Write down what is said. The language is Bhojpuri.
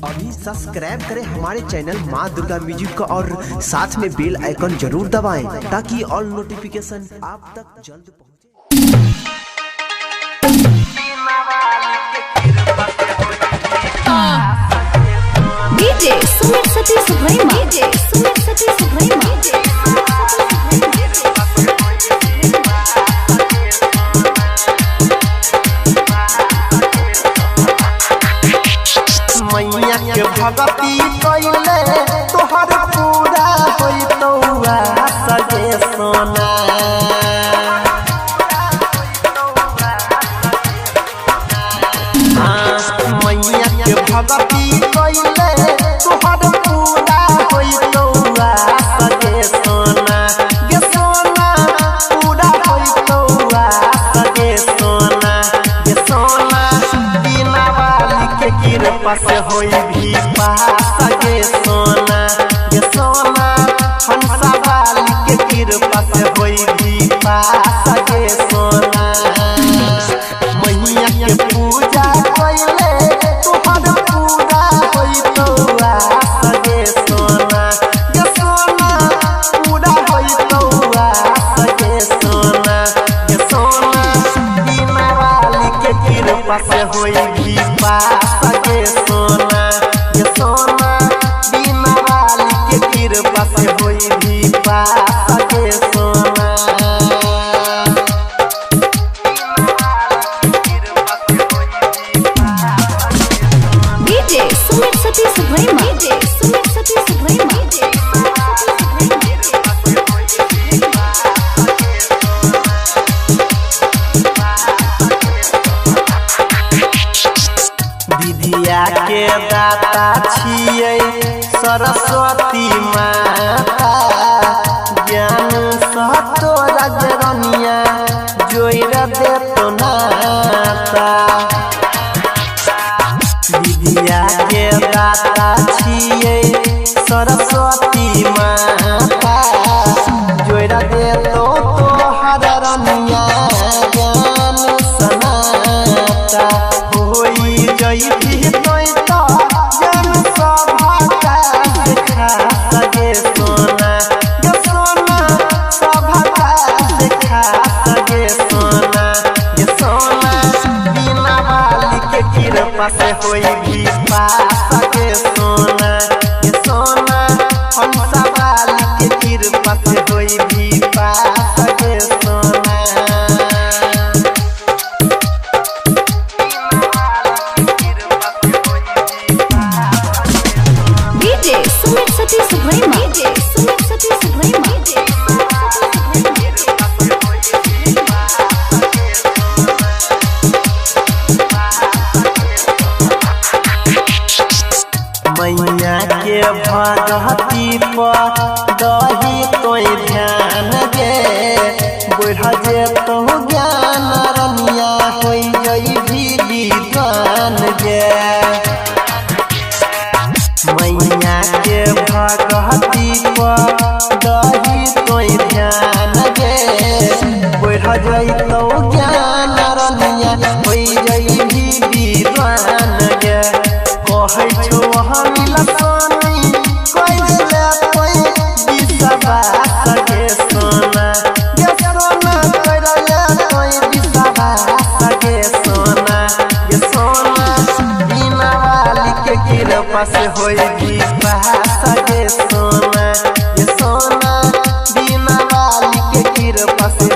अभी सब्सक्राइब करें हमारे चैनल माँ दुर्गा म्यूजिक को और साथ में बेल आइकन जरूर दबाएं ताकि ऑल नोटिफिकेशन आप तक जल्द पहुंचे। डीजे सुमित सतीश भैया डीजे सुमित सतीश भैया मैया के भगती कइले तोहर पूरा होई तौआ सजे सोना मैया के भगती कइले तोहर पूरा होई तौआ सजे सोना गे सोना पूरा होई तौआ सजे सोना गे सोना बिना वाली के कृपा से होई भी पास गे सोना गे सोना हंसा वाली के कृपा से होई भी पास गे सोना मैया के पूजा कइले तोहर पूरा होई तौआ गे सोना गे सोना पूरा होई तौआ गे सोना गे सोना बिना वाली के कृपा से होई भी पास गे सोना गे सोना बिना वाली के कृपा से होई भी पास गे सोना डीजे सुमित सतीश भैया डीजे सुमित सतीश भैया विद्या के दाता छियै सरस्वती माता ज्ञान सहतो राजरनिया जोइर देतो नाता विद्या के दाता छियै सरस्वती माता जोइर देतो तोहर रनिया ज्ञान सनाता होई जई भी तोय तो जन सभा का देखा सगे सोना गे सोना सभा का देखा सगे सोना गे सोना बिना वाली के कृपा से होई भी पास गे सोना गे सोना हंसा वाली के कृपा से होई भी पास गे सोना डीजे सुमित सतीश भैया डीजे सुमित सतीश भैया मैया के भगती पर दही तोय ध्यान गे बढ़ जे तो ज्ञान रनिया होई जई भी विद्वान गे मैया के भगती पर दही तोय ध्यान गे बढ़ जई तो ज्ञान रनिया होई जई भी विद्वान गे कहै छौ हम लसनी कइले कोई विश्वास गे सोना गे सोना कइले कोई विश्वास गे सोना गे सोना बिना वाली के कृपा से होई विश्वास गे सोना गे सोना बिना वाली के कृपा से